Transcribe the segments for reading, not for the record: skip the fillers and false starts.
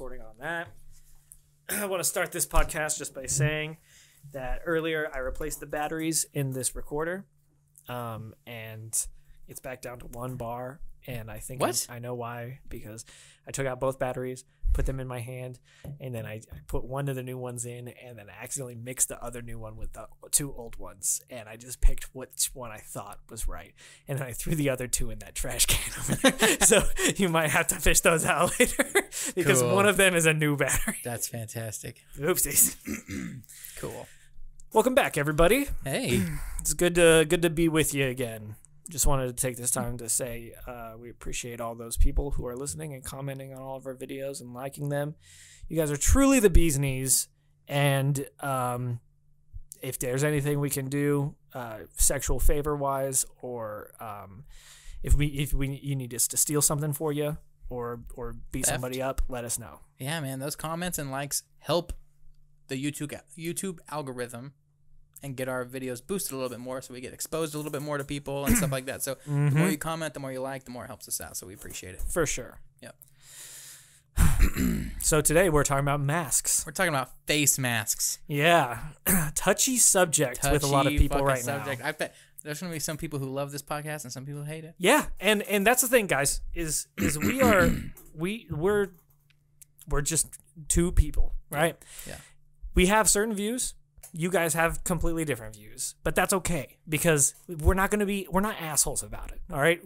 recording on that. I want to start this podcast just by saying that earlier I replaced the batteries in this recorder, and it's back down to 1 bar. And I think I know why, because I took out both batteries, put them in my hand, and then I put one of the new ones in, and then I accidentally mixed the other new one with the 2 old ones, and I just picked which one I thought was right, and then I threw the other 2 in that trash can over there. So you might have to fish those out later, because one of them is a new battery. That's fantastic. Oopsies. Cool. Welcome back, everybody. Hey. It's good to be with you again. Just wanted to take this time to say we appreciate all those people who are listening and commenting on all of our videos and liking them. You guys are truly the bee's knees, and if there's anything we can do, sexual favor wise, or if you need us to steal something for you or beat somebody up, let us know. Yeah, man, those comments and likes help the YouTube algorithm and get our videos boosted a little bit more, so we get exposed a little bit more to people and stuff like that. So the more you comment, the more you like, the more it helps us out. So we appreciate it. For sure. Yep. So today we're talking about masks. We're talking about face masks. Yeah. Touchy subject with a lot of people right now. I bet there's going to be some people who love this podcast and some people who hate it. Yeah. And that's the thing, guys, is we're just 2 people, right? Yeah. We have certain views. You guys have completely different views, but that's okay, because we're not assholes about it. All right.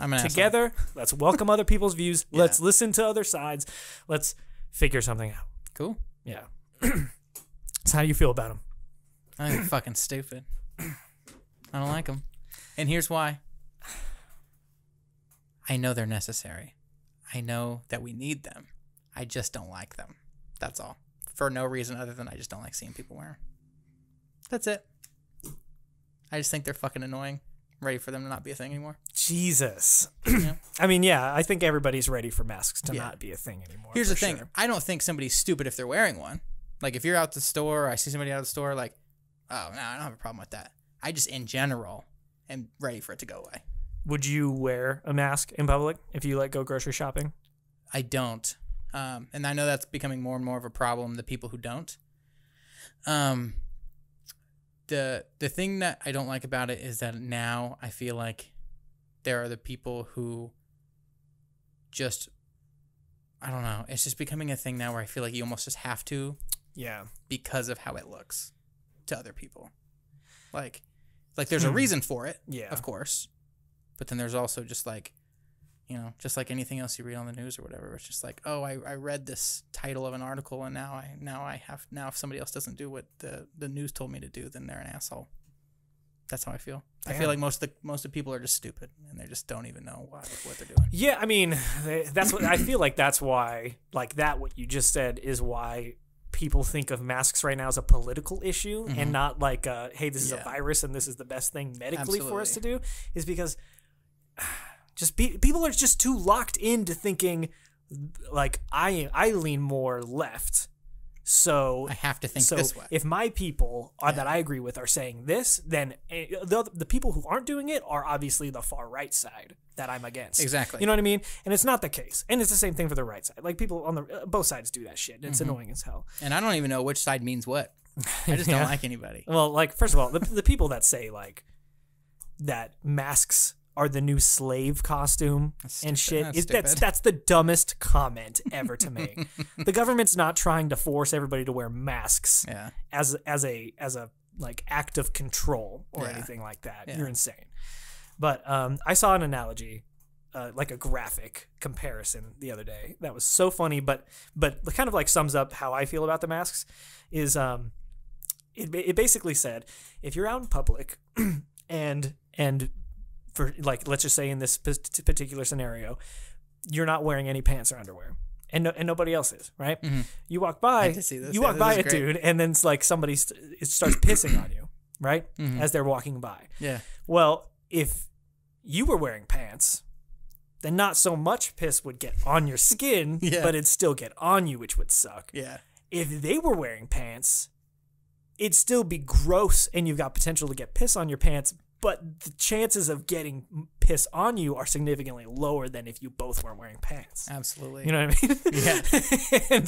I'm an together, asshole. Let's welcome other people's views. Yeah. Let's listen to other sides. Let's figure something out. Cool. Yeah. So how do you feel about them? I think they're fucking stupid. I don't like them. And here's why. I know they're necessary. I know that we need them. I just don't like them. That's all. For no reason other than I just don't like seeing people wear them. That's it. I just think they're fucking annoying. I'm ready for them to not be a thing anymore. Jesus. Yeah. I mean, yeah, I think everybody's ready for masks to not be a thing anymore. Here's the thing. Sure. I don't think somebody's stupid if they're wearing one. Like, if you're out the store, or I see somebody out of the store, like, oh, no, I don't have a problem with that. I just, in general, am ready for it to go away. Would you wear a mask in public if you, go grocery shopping? I don't. And I know that's becoming more and more of a problem, the people who don't. The thing that I don't like about it is that now I feel like there are the people who just, I don't know, it's just becoming a thing now where I feel like you almost just have to. Yeah. Because of how it looks to other people. Like there's a reason for it, of course. But then there's also just just like anything else you read on the news or whatever, it's just like, oh, I read this title of an article, and now if somebody else doesn't do what the news told me to do, then they're an asshole. That's how I feel. Damn. I feel like most of the people are just stupid, and they just don't even know what they're doing. Yeah, I mean, that's what I feel like. That's why, what you just said is why people think of masks right now as a political issue, and not hey, this is a virus and this is the best thing medically for us to do, is because people are just too locked into thinking, I lean more left, so I have to think this way. If my people that I agree with are saying this, then the people who aren't doing it are obviously the far right side that I'm against. Exactly. You know what I mean? And it's not the case. And it's the same thing for the right side. People on the both sides do that shit. And it's annoying as hell. And I don't even know which side means what. I just don't like anybody. Well, first of all, the people that say that masks are the new slave costume and shit. That's the dumbest comment ever to make. The government's not trying to force everybody to wear masks as a act of control or anything like that. Yeah. You're insane. But I saw an analogy, a graphic comparison the other day that was so funny, but kind of sums up how I feel about the masks. Is it basically said, if you're out in public and for let's just say in this particular scenario, you're not wearing any pants or underwear, and nobody else is, right? Mm-hmm. You walk by, dude, and then it's somebody it starts pissing on you, right? Mm-hmm. As they're walking by. Yeah. Well, if you were wearing pants, then not so much piss would get on your skin, but it'd still get on you, which would suck. Yeah. If they were wearing pants, it'd still be gross, and you've got potential to get piss on your pants, but the chances of getting piss on you are significantly lower than if you both weren't wearing pants. Absolutely. You know what I mean?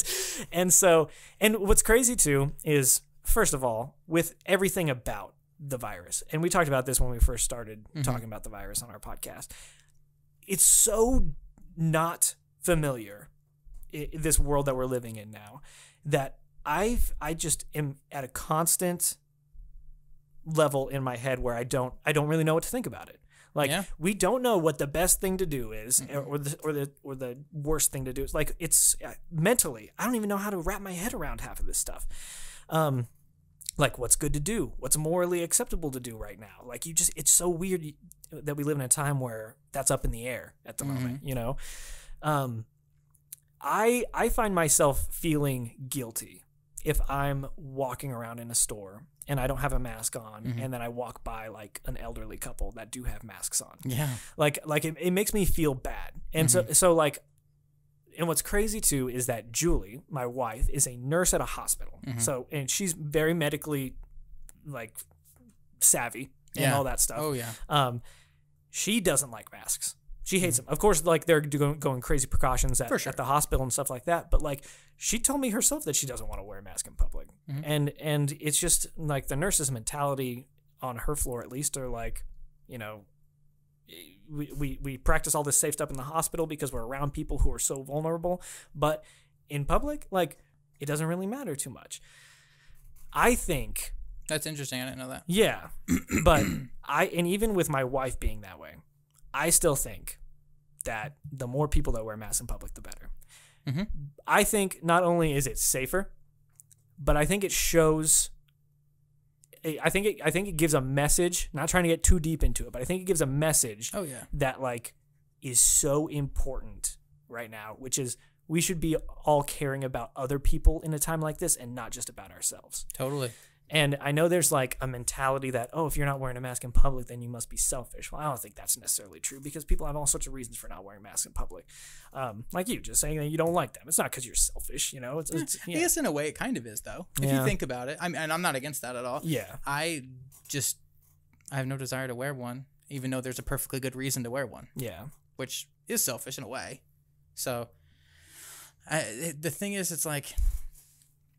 Yeah. and what's crazy too is, first of all, with everything about the virus, and we talked about this when we first started talking about the virus on our podcast, it's so not familiar, this world that we're living in now, that I just am at a constant level in my head where I don't really know what to think about it. Like, we don't know what the best thing to do is, or the worst thing to do is. Like, it's mentally, I don't even know how to wrap my head around half of this stuff. Like, what's good to do? What's morally acceptable to do right now? Like, it's so weird that we live in a time where that's up in the air at the moment, you know? I find myself feeling guilty if I'm walking around in a store and I don't have a mask on, and then I walk by like an elderly couple that do have masks on. Yeah. Like it makes me feel bad. And so like, and what's crazy too is that Julie, my wife, is a nurse at a hospital. So, and she's very medically like savvy and all that stuff. Oh yeah. She doesn't like masks. She hates them. Of course, like, they're going crazy precautions at the hospital and stuff like that. But like, she told me herself that she doesn't want to wear a mask in public. And it's just like the nurse's mentality on her floor, at least, are like, you know, we practice all this safe stuff in the hospital because we're around people who are so vulnerable. But in public, like, it doesn't really matter too much. I think that's interesting. I didn't know that. Yeah, but and even with my wife being that way, I still think that the more people that wear masks in public, the better. I think not only is it safer, but I think it shows. I think it gives a message. Not trying to get too deep into it, but I think it gives a message. Oh yeah. That like is so important right now, which is we should be all caring about other people in a time like this and not just about ourselves. Totally. And I know there's like a mentality that, oh, if you're not wearing a mask in public, then you must be selfish. Well, I don't think that's necessarily true because people have all sorts of reasons for not wearing masks in public. Like you, just saying that you don't like them. It's not because you're selfish, you know? I guess in a way it kind of is, though. If you think about it. And I'm not against that at all. Yeah. I have no desire to wear one, even though there's a perfectly good reason to wear one. Yeah. Which is selfish in a way. So the thing is, it's like...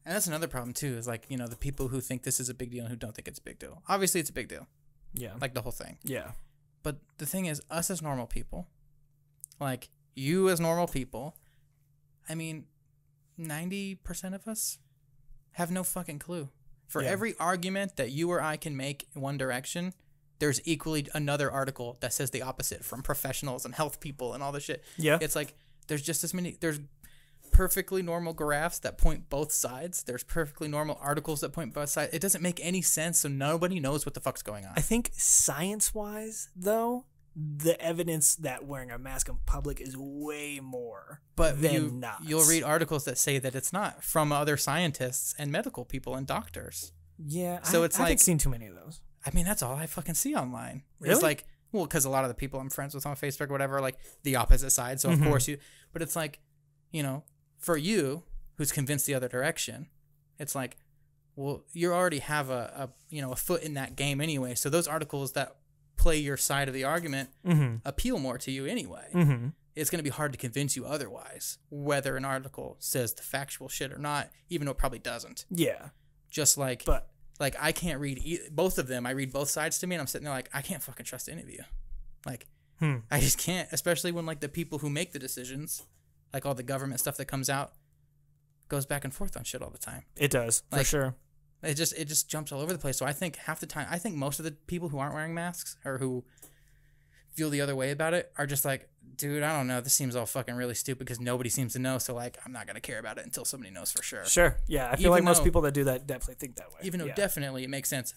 And that's another problem, too, is like, you know, the people who think this is a big deal and who don't think it's a big deal. Obviously, it's a big deal. Yeah. Like the whole thing. Yeah. But the thing is, us as normal people, like you as normal people, I mean, 90% of us have no fucking clue. For every argument that you or I can make in one direction, there's equally another article that says the opposite from professionals and health people and all this shit. Yeah. It's like, there's just as many... There's perfectly normal graphs that point both sides. There's perfectly normal articles that point both sides. It doesn't make any sense, so nobody knows what the fuck's going on. I think science-wise, though, the evidence that wearing a mask in public is way more than not. You'll read articles that say that it's not from other scientists and medical people and doctors. Yeah, so I haven't seen too many of those. I mean, that's all I fucking see online. Really? It's like, well, because a lot of the people I'm friends with on Facebook or whatever are like the opposite side, so of course you... But it's like, you know... For you, who's convinced the other direction, it's like, well, you already have a foot in that game anyway. So those articles that play your side of the argument appeal more to you anyway. It's going to be hard to convince you otherwise, whether an article says the factual shit or not, even though it probably doesn't. Yeah. Just like, like I can't read both of them. I read both sides to me, and I'm sitting there like, I can't fucking trust any of you. Like, I just can't, especially when like the people who make the decisions, like all the government stuff that comes out, goes back and forth on shit all the time. It does, like, for sure. It just jumps all over the place. So I think half the time, I think most of the people who aren't wearing masks or who feel the other way about it are just like, dude, I don't know. This seems all fucking really stupid because nobody seems to know. So like, I'm not going to care about it until somebody knows for sure. Sure. Yeah. I feel like most people that do that definitely think that way. Even though definitely it makes sense.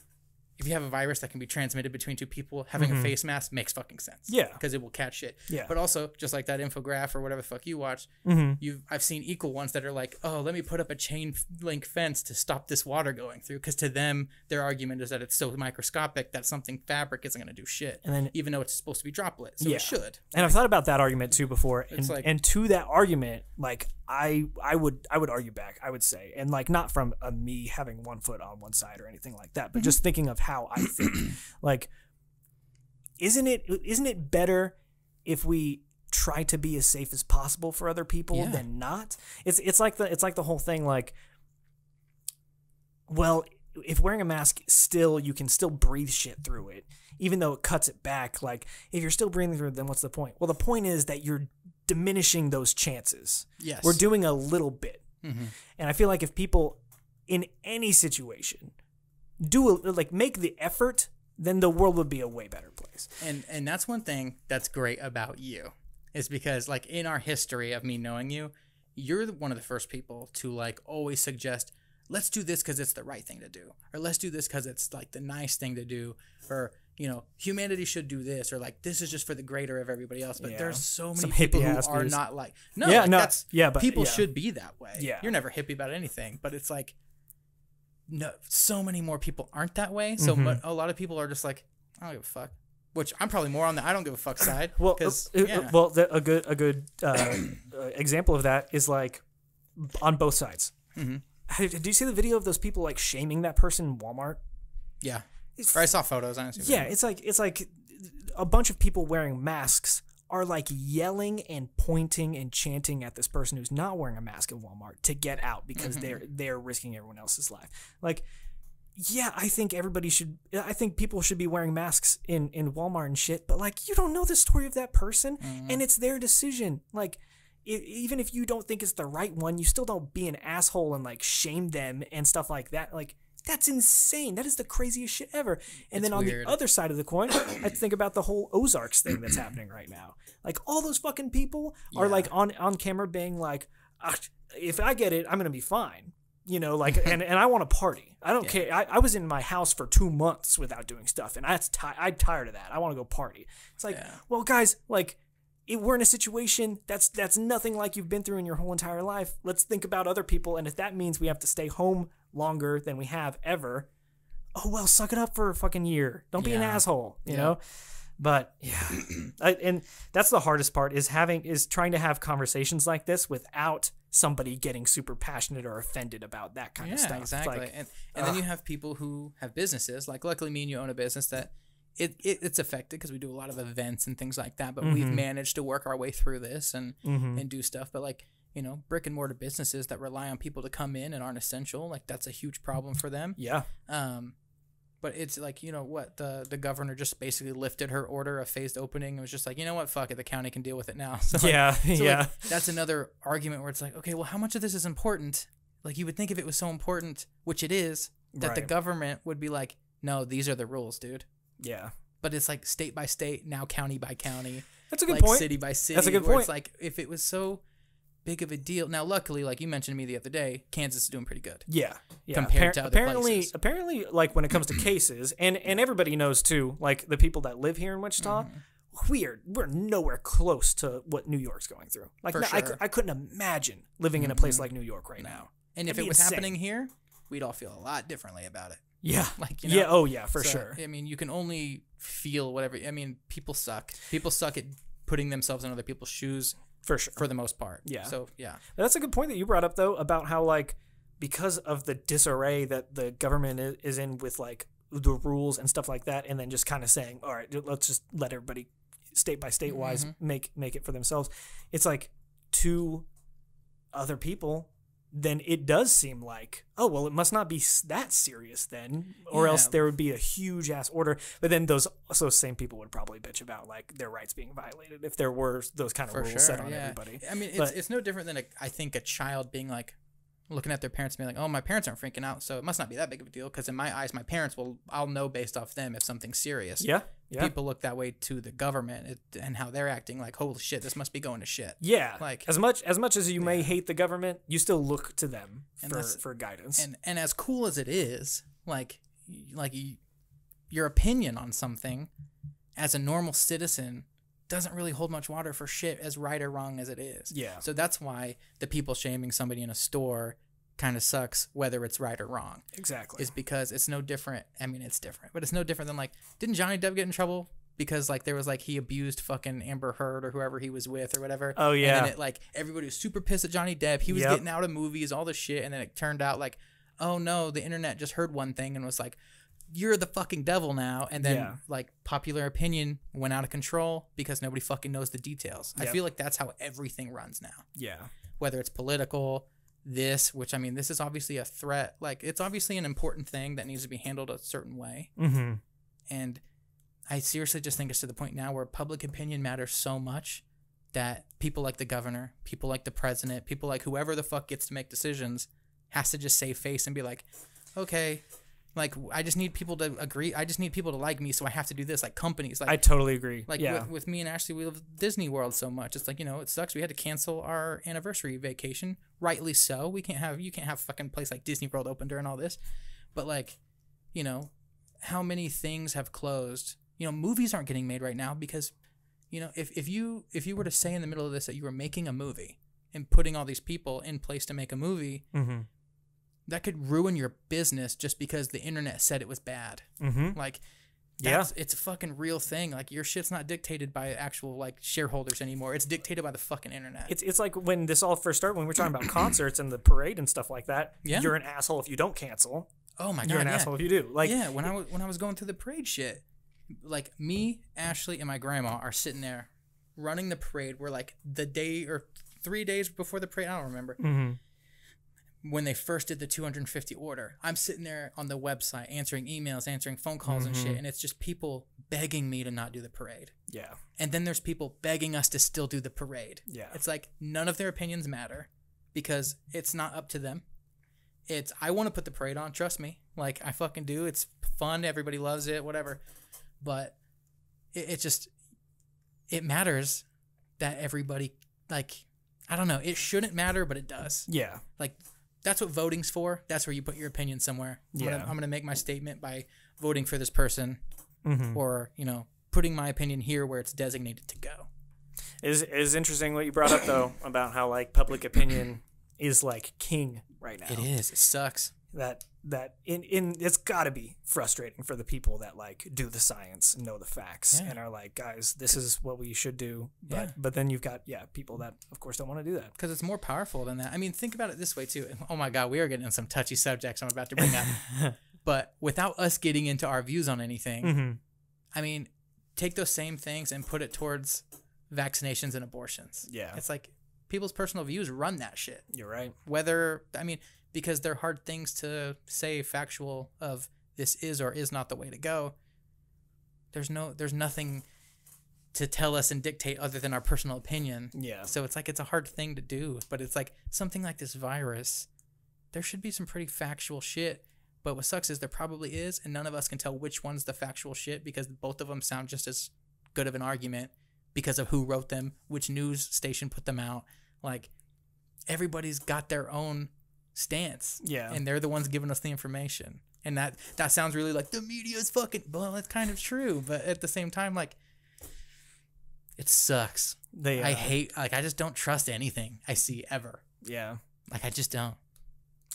If you have a virus that can be transmitted between two people, having a face mask makes fucking sense. Yeah. Because it will catch shit. Yeah. But also, just like that infograph or whatever the fuck you watched, I've seen equal ones that are like, oh, let me put up a chain link fence to stop this water going through. Because to them, their argument is that it's so microscopic that something fabric isn't going to do shit. And then, even though it's supposed to be droplet. So it should. And I've thought about that argument too before. And to that argument, like, I would argue back, I would say. And like, not from me having one foot on one side or anything like that, but just thinking of how I think. Like, isn't it better if we try to be as safe as possible for other people than not? It's like the whole thing, like, well, if wearing a mask you can still breathe shit through it, even though it cuts it back. Like, if you're still breathing through it, then what's the point? Well, the point is that you're diminishing those chances. Yes. We're doing a little bit. Mm-hmm. And I feel like if people in any situation make the effort, then the world would be a way better place. And that's one thing that's great about you, is because, like, in our history of me knowing you, you're one of the first people to, like, always suggest, let's do this because it's the right thing to do, or let's do this because it's, like, the nice thing to do, or, you know, humanity should do this, or, like, this is just for the greater of everybody else. But there's so many people who are not like, but people should be that way. Yeah. You're never hippie about anything, but it's like, no, so many more people aren't that way. So a lot of people are just like, I don't give a fuck. Which I'm probably more on the I don't give a fuck side. Well, a good example of that is, like, on both sides. Mm-hmm. Do you see the video of those people, like, shaming that person in Walmart? Yeah, or I saw photos. It's like a bunch of people wearing masks are, like, yelling and pointing and chanting at this person who's not wearing a mask in Walmart to get out because they're risking everyone else's life. Like, yeah, I think people should be wearing masks in Walmart and shit, but, like, you don't know the story of that person, and it's their decision. Like, even if you don't think it's the right one, you still don't be an asshole and, like, shame them and stuff like that. Like, that's insane. That is the craziest shit ever. And then on the other side of the coin, I think about the whole Ozarks thing that's happening right now. Like, all those fucking people are, like, on camera being like, if I get it, I'm going to be fine. You know, like, and I want to party. I don't care. I was in my house for 2 months without doing stuff, and I'm tired of that. I want to go party. It's like, well, guys, like, we're in a situation that's nothing like you've been through in your whole entire life. Let's think about other people, and if that means we have to stay home longer than we have ever, oh well, suck it up for a fucking year. Don't be an asshole, you know. But and that's the hardest part, is trying to have conversations like this without somebody getting super passionate or offended about that kind of stuff. Exactly. Like, and then you have people who have businesses. Like, luckily, me and you own a business that it's affected because we do a lot of events and things like that. But we've managed to work our way through this and do stuff. But, like, you know, brick and mortar businesses that rely on people to come in and aren't essential, like, that's a huge problem for them. Yeah. But it's like, you know what, the governor just basically lifted her order of phased opening and was just like, you know what, fuck it, the county can deal with it now. So, like, that's another argument where it's like, okay, well, how much of this is important? Like, you would think if it was so important, which it is, that the government would be like, no, these are the rules, dude. Yeah. But it's like state by state, now county by county. That's a good point. City by city. That's a good point. It's like, if it was so big of a deal. Now, luckily, like you mentioned to me the other day, Kansas is doing pretty good. Yeah. Compared to other places. Apparently, like, when it comes to cases, and everybody knows too, like, the people that live here in Wichita, we're nowhere close to what New York's going through. Like, I couldn't imagine living in a place like New York right now. And if it was happening here, we'd all feel a lot differently about it. Yeah. Like, you know, for sure. I mean, you can only feel whatever. I mean, people suck. People suck at putting themselves in other people's shoes. For sure. For the most part. Yeah. So, yeah. That's a good point that you brought up, though, about how, like, because of the disarray that the government is in with, like, the rules and stuff like that, and then just kind of saying, all right, let's just let everybody state by state wise make it for themselves. It's like, to other people, then it does seem like, oh, well, it must not be that serious then, or else there would be a huge ass order. But then those same people would probably bitch about, like, their rights being violated if there were those kind of rules set on everybody. I mean, it's no different than I think a child being like, looking at their parents and being like, oh, my parents aren't freaking out, so it must not be that big of a deal, because in my eyes, my parents I'll know based off them if something's serious. Yeah. People look that way to the government and how they're acting, like, holy shit, this must be going to shit. Yeah. Like, as much as you may hate the government, you still look to them for guidance. And as cool as it is, like your opinion on something as a normal citizen doesn't really hold much water for shit, as right or wrong as it is. Yeah. So that's why the people shaming somebody in a store kind of sucks, whether it's right or wrong. Exactly. Is because it's no different. I mean, it's different, but it's no different than, like, didn't Johnny Depp get in trouble because, like, there was, like, he abused fucking Amber Heard or whoever he was with or whatever? Oh, yeah. And then like, everybody was super pissed at Johnny Depp. He was getting out of movies, all this shit, and then it turned out, like, oh no, the internet just heard one thing and was like, you're the fucking devil now. And then like popular opinion went out of control because nobody fucking knows the details. Yep. I feel like that's how everything runs now. Yeah. Whether it's political, which I mean, this is obviously a threat. Like, it's obviously an important thing that needs to be handled a certain way. Mm-hmm. And I seriously just think it's to the point now where public opinion matters so much that people like the governor, people like the president, people like whoever the fuck gets to make decisions has to just save face and be like, okay, like, I just need people to agree. I just need people to like me, so I have to do this. Like, companies. Like, I totally agree. Like, with me and Ashley, we love Disney World so much. It's like, you know, it sucks. We had to cancel our anniversary vacation. Rightly so. You can't have a fucking place like Disney World open during all this. But, like, you know, how many things have closed? You know, movies aren't getting made right now because, you know, if you were to say in the middle of this that you were making a movie and putting all these people in place to make a movie, mm-hmm. that could ruin your business just because the internet said it was bad. Mm-hmm. Like, yeah, it's a fucking real thing. Like, your shit's not dictated by actual like shareholders anymore. It's dictated by the fucking internet. It's like when this all first started, when we were talking about concerts and the parade and stuff like that. Yeah. You're an asshole if you don't cancel. Oh my god, you're an asshole if you do. Like, yeah, when I was going through the parade shit, like, me, Ashley, and my grandma are sitting there running the parade. We're like the day or 3 days before the parade. I don't remember. Mm-hmm. When they first did the 250 order, I'm sitting there on the website answering emails, answering phone calls mm-hmm. and shit, and it's just people begging me to not do the parade. Yeah. And then there's people begging us to still do the parade. Yeah. It's like none of their opinions matter because it's not up to them. I want to put the parade on, trust me. Like, I fucking do. It's fun. Everybody loves it, whatever. But it matters that everybody, like, I don't know. It shouldn't matter, but it does. Yeah. Like, that's what voting's for. That's where you put your opinion somewhere. I'm gonna make my statement by voting for this person, mm-hmm. or, you know, putting my opinion here where it's designated to go. It is interesting what you brought up though about how like public opinion is like king right now. It is. It sucks. That it's got to be frustrating for the people that like do the science and know the facts and are like, guys, this is what we should do. But then you've got people that of course don't want to do that because it's more powerful than that. I mean, think about it this way too. Oh my God, we are getting into some touchy subjects I'm about to bring up. But without us getting into our views on anything, mm-hmm. I mean, take those same things and put it towards vaccinations and abortions. Yeah, it's like people's personal views run that shit. You're right. Because they're hard things to say factual of this is or is not the way to go. There's nothing to tell us and dictate other than our personal opinion. Yeah. So it's like it's a hard thing to do, but it's like something like this virus, there should be some pretty factual shit. But what sucks is there probably is, and none of us can tell which one's the factual shit because both of them sound just as good of an argument because of who wrote them, which news station put them out. Like, everybody's got their own stance, and they're the ones giving us the information, and that sounds really like the media's fucking, well, it's kind of true, but at the same time, like, it sucks. I hate, like, I just don't trust anything I see ever. Like, I just don't.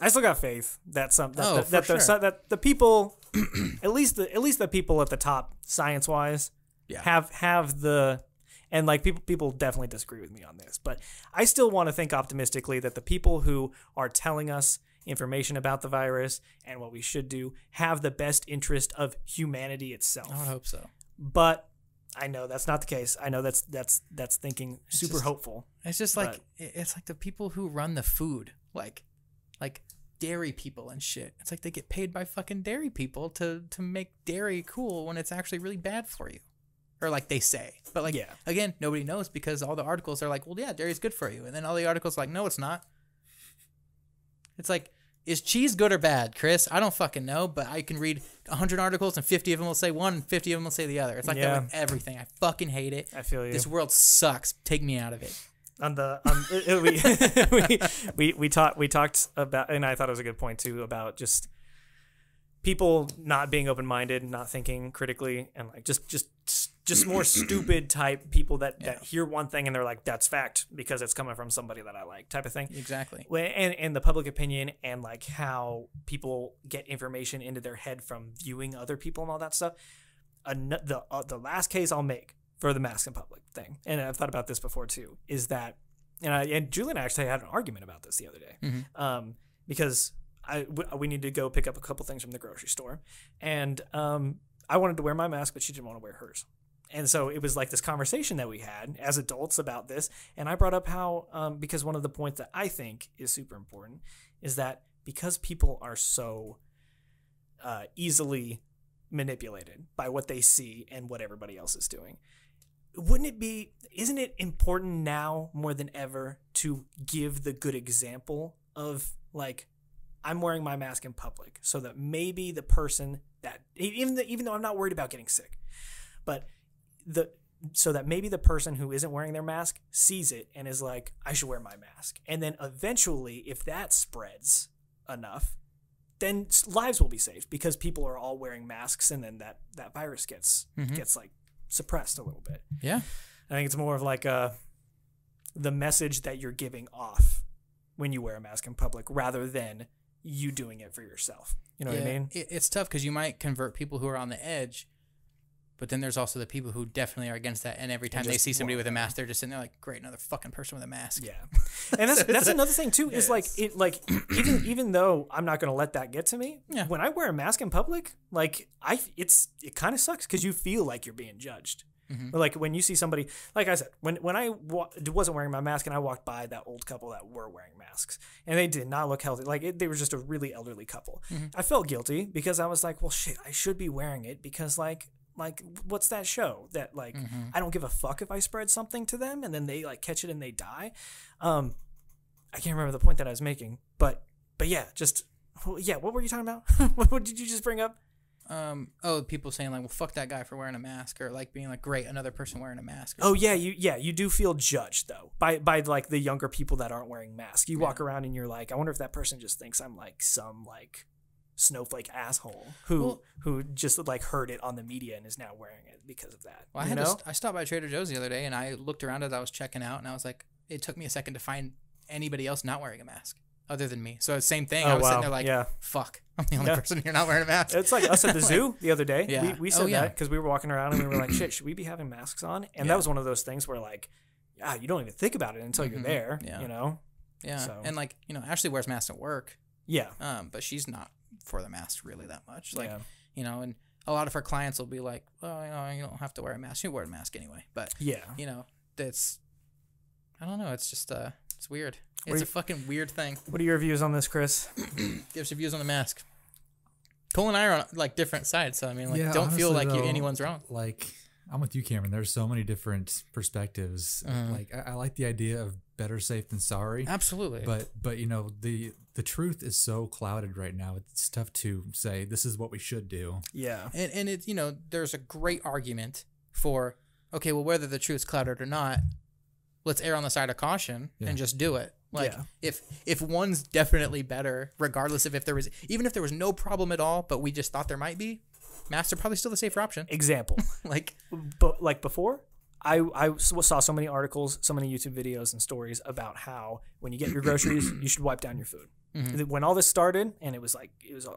I still got faith that the people at least the people at the top science wise have the. And like people definitely disagree with me on this, but I still want to think optimistically that the people who are telling us information about the virus and what we should do have the best interest of humanity itself. I would hope so. But I know that's not the case. I know that's thinking super hopeful. It's just like it's like the people who run the food, like dairy people and shit. It's like they get paid by fucking dairy people to make dairy cool when it's actually really bad for you. Or like they say. But like, again, nobody knows because all the articles are like, well, yeah, dairy's good for you. And then all the articles are like, no, it's not. It's like, is cheese good or bad, Chris? I don't fucking know, but I can read 100 articles and 50 of them will say one and 50 of them will say the other. It's like that with everything. I fucking hate it. I feel you. This world sucks. Take me out of it. We talked about, and I thought it was a good point too, about just people not being open-minded, not thinking critically, and like just more stupid type people that hear one thing and they're like, that's fact because it's coming from somebody that I like, type of thing. Exactly. And the public opinion and like how people get information into their head from viewing other people and all that stuff. The last case I'll make for the mask in public thing, and I've thought about this before too, is that, and Julie and I actually had an argument about this the other day, mm-hmm. Because we need to go pick up a couple things from the grocery store, and I wanted to wear my mask, but she didn't want to wear hers. And so it was like this conversation that we had as adults about this. And I brought up how, because one of the points that I think is super important is that because people are so easily manipulated by what they see and what everybody else is doing, isn't it important now more than ever to give the good example of like, I'm wearing my mask in public so that maybe the person that, even though I'm not worried about getting sick, but so that maybe the person who isn't wearing their mask sees it and is like, I should wear my mask. And then eventually, if that spreads enough, then lives will be saved because people are all wearing masks, and then that virus gets like suppressed a little bit. Yeah. I think it's more of like the message that you're giving off when you wear a mask in public rather than you doing it for yourself. You know what I mean? It's tough because you might convert people who are on the edge, but then there's also the people who definitely are against that. And every time they see somebody with a mask, they're just sitting there like, great, another fucking person with a mask. Yeah. And that's another thing too, is like, even though I'm not going to let that get to me, when I wear a mask in public, like it kind of sucks because you feel like you're being judged. Or like when you see somebody, like I said, when I wasn't wearing my mask and I walked by that old couple that were wearing masks and they did not look healthy, like they were just a really elderly couple. I felt guilty because I was like, well, shit, I should be wearing it because like what's that show that like I don't give a fuck if I spread something to them and then they like catch it and they die. I can't remember the point that I was making, but yeah, what were you talking about? What did you just bring up? People saying like, well, fuck that guy for wearing a mask, or like being like, great, another person wearing a mask. You do feel judged though by like the younger people that aren't wearing masks. You walk around and you're like, I wonder if that person just thinks I'm like some like snowflake asshole who just like heard it on the media and is now wearing it because of that. Well, I stopped by Trader Joe's the other day and I looked around as I was checking out and I was like, it took me a second to find anybody else not wearing a mask other than me. So same thing. I was sitting there like, fuck, I'm the only person here not wearing a mask. It's like us at the zoo the other day. Yeah. We said that because we were walking around and we were like, shit, should we be having masks on? And that was one of those things where like, you don't even think about it until you're there, you know? Yeah. So. And like, Ashley wears masks at work. Yeah. But she's not for the mask really that much. Like, and a lot of her clients will be like, oh, you don't have to wear a mask. You wear a mask anyway. But, that's, I don't know. It's just, it's weird. It's a fucking weird thing. What are your views on this, Chris? Give us your views on the mask. Cole and I are on like different sides, so I mean, like, don't honestly, feel like anyone's wrong. Like, I'm with you, Cameron. There's so many different perspectives. Like, I like the idea of better safe than sorry. Absolutely. But the truth is so clouded right now. It's tough to say this is what we should do. Yeah. And it there's a great argument for, okay, well, whether the truth's clouded or not, let's err on the side of caution and just do it. Like, if one's definitely better, regardless of even if there was no problem at all, but we just thought there might be, masks are probably still the safer option. Example. Like before, I saw so many articles, so many YouTube videos and stories about how when you get your groceries, you should wipe down your food. When all this started and it was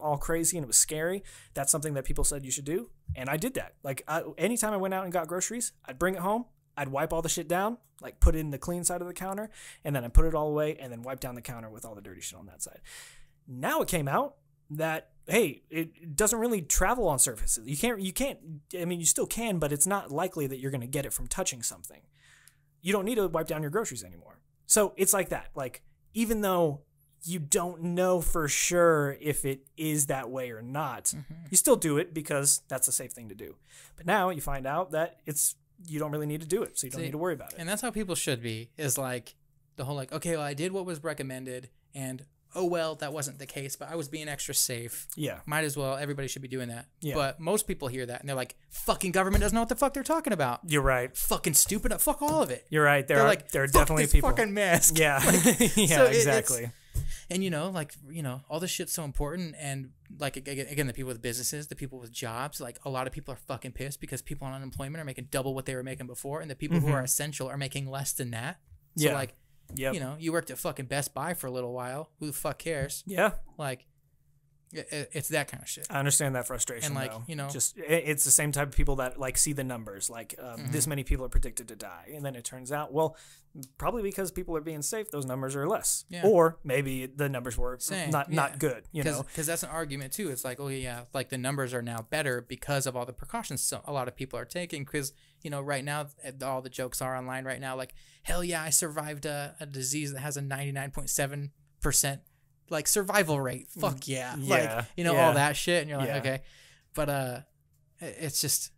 all crazy and it was scary, that's something that people said you should do. And I did that. Like anytime I went out and got groceries, I'd bring it home. I'd wipe all the shit down, like put it in the clean side of the counter, and then I put it all away and then wipe down the counter with all the dirty shit on that side. Now it came out that, hey, it doesn't really travel on surfaces. You can't, I mean, you still can, but it's not likely that you're going to get it from touching something. You don't need to wipe down your groceries anymore. So it's like that. Like, even though you don't know for sure if it is that way or not, you still do it because that's a safe thing to do. But now you find out that you don't really need to do it, so you don't need to worry about it. And that's how people should be, is like the whole like, okay, well, I did what was recommended, and oh well, that wasn't the case, but I was being extra safe. Yeah. Might as well, everybody should be doing that. Yeah. But most people hear that, and they're like, fucking government doesn't know what the fuck they're talking about. You're right. Fucking stupid. Fuck all of it. You're right. There are definitely this people. Fucking mask. Yeah. So exactly. And all this shit's so important, and like again, the people with businesses, the people with jobs, like a lot of people are fucking pissed because people on unemployment are making double what they were making before, and the people who are essential are making less than that. So like, you worked at fucking Best Buy for a little while. Who the fuck cares? Yeah. Like, It's that kind of shit. I understand that frustration, and like though. Just it's the same type of people that like see the numbers, like this many people are predicted to die, and then it turns out, well, probably because people are being safe, those numbers are less, or maybe the numbers were not good, because that's an argument too. It's like, oh yeah, like the numbers are now better because of all the precautions a lot of people are taking. Because right now all the jokes are online right now, like, hell yeah, I survived a disease that has a 99.7% like survival rate. Fuck yeah. Like, all that shit. And you're like, okay. But it's just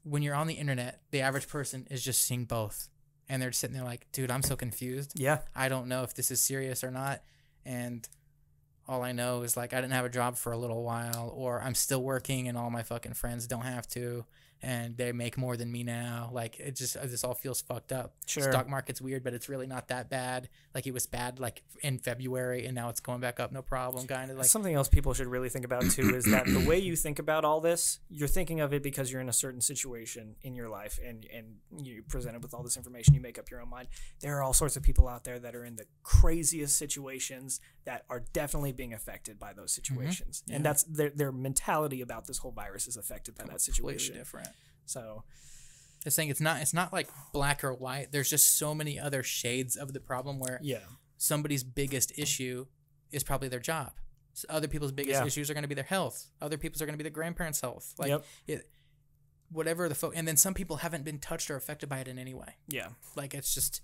when you're on the internet, the average person is just seeing both. And they're sitting there like, dude, I'm so confused. Yeah. I don't know if this is serious or not. And all I know is like I didn't have a job for a little while, or I'm still working and all my fucking friends don't have to. And they make more than me now. Like, this all feels fucked up. Sure. Stock market's weird, but it's really not that bad. Like, it was bad like in February, and now it's going back up, no problem. Kind of like something else people should really think about too is that the way you think about all this, you're thinking of it because you're in a certain situation in your life, and you presented with all this information, you make up your own mind. There are all sorts of people out there that are in the craziest situations that are definitely being affected by those situations, and that's their mentality about this whole virus is affected by that situation. Completely different. So it's saying it's not like black or white. There's just so many other shades of the problem where somebody's biggest issue is probably their job. So other people's biggest issues are going to be their health. Other people's are going to be their grandparents' health. Like whatever and then some people haven't been touched or affected by it in any way. Yeah. Like it's just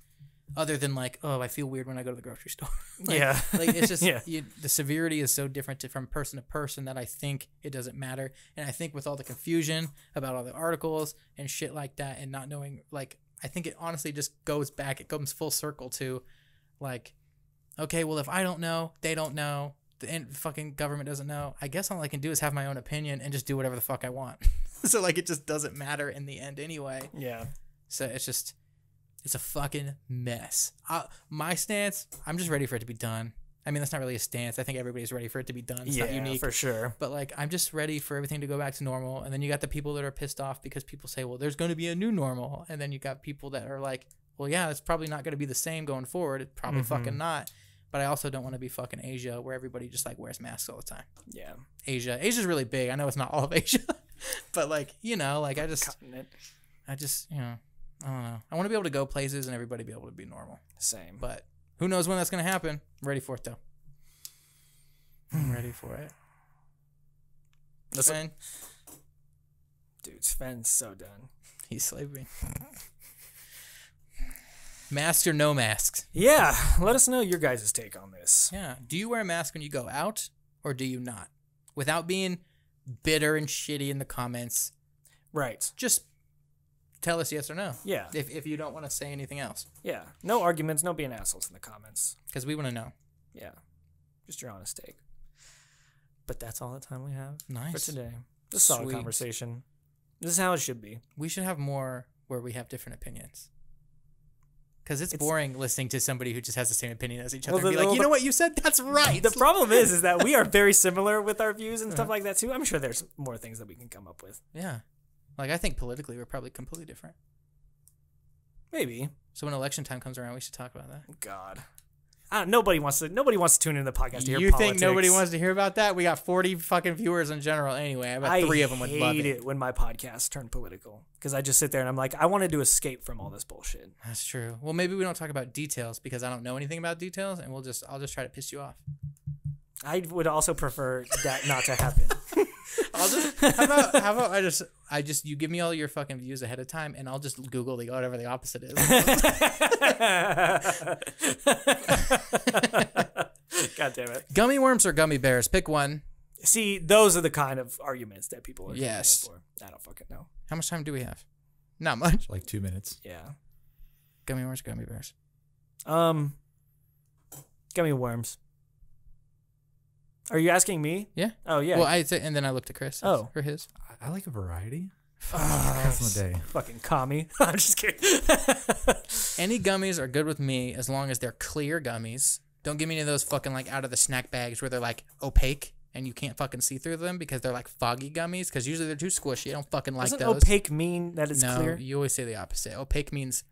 other than like, oh, I feel weird when I go to the grocery store. Like it's just the severity is so different from person to person that I think it doesn't matter. And I think with all the confusion about all the articles and shit like that, and not knowing, like, I think it honestly just goes back. It comes full circle to like, okay, well, if I don't know, they don't know, the fucking government doesn't know, I guess all I can do is have my own opinion and just do whatever the fuck I want. So like it just doesn't matter in the end anyway. Yeah. So it's a fucking mess. My stance, I'm just ready for it to be done. I mean, that's not really a stance. I think everybody's ready for it to be done. It's not unique. For sure. But like, I'm just ready for everything to go back to normal. And then you got the people that are pissed off because people say, well, there's going to be a new normal. And then you got people that are like, well, yeah, it's probably not going to be the same going forward. It's probably fucking not. But I also don't want to be fucking Asia where everybody just like wears masks all the time. Yeah. Asia's really big. I know it's not all of Asia. But like, like I just, I don't know. I want to be able to go places and everybody be able to be normal. Same. But who knows when that's going to happen. I'm ready for it, though. I'm ready for it. Sven? Dude, Sven's so done. He's sleeping. Masks or no masks? Yeah. Let us know your guys' take on this. Yeah. Do you wear a mask when you go out or do you not? Without being bitter and shitty in the comments. Right. Just tell us yes or no. Yeah. If you don't want to say anything else. Yeah. No arguments, no being assholes in the comments. Because we want to know. Yeah. Just your honest take. But that's all the time we have for today. This is a solid conversation. This is how it should be. We should have more where we have different opinions. Because it's boring listening to somebody who just has the same opinion as each other. And be like, you know what you said? That's right. The problem is that we are very similar with our views and stuff like that too. I'm sure there's more things that we can come up with. Yeah. Like, I think politically we're probably completely different. Maybe. So when election time comes around, we should talk about that. God. Nobody wants to tune into the podcast to hear politics. You think nobody wants to hear about that? We got 40 fucking viewers in general anyway. I bet 3 of them would love it. I hate it when my podcast turned political because I just sit there and I'm like, I wanted to escape from all this bullshit. That's true. Well, maybe we don't talk about details because I don't know anything about details, and I'll just try to piss you off. I would also prefer that not to happen. How about I just you give me all your fucking views ahead of time and I'll just Google whatever the opposite is. God damn it. Gummy worms or gummy bears? Pick one. See, those are the kind of arguments that people are going for. I don't fucking know. How much time do we have? Not much. Like 2 minutes. Yeah. Gummy worms or gummy bears? Gummy worms. Are you asking me? Yeah. Oh, yeah. Well, and then I looked at Chris. Oh. For his. I like a variety. Depends on the day. Fucking commie. I'm just kidding. Any gummies are good with me as long as they're clear gummies. Don't give me any of those fucking like out of the snack bags where they're like opaque and you can't fucking see through them because they're like foggy gummies because usually they're too squishy. I don't fucking like those. Doesn't opaque mean that it's clear? No, you always say the opposite. Opaque means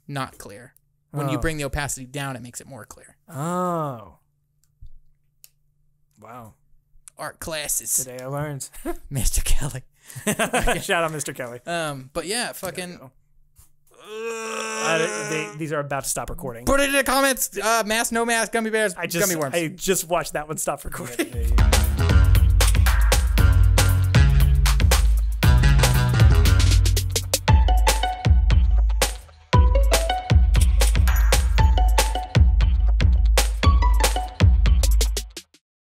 not clear. When you bring the opacity down, it makes it more clear. Oh. Wow. art classes. Today I learned. Mr. Kelly. Shout out Mr. Kelly. But yeah, fucking. These are about to stop recording. Put it in the comments. Mask, no mask, gummy bears, gummy worms. I just watched that one stop recording.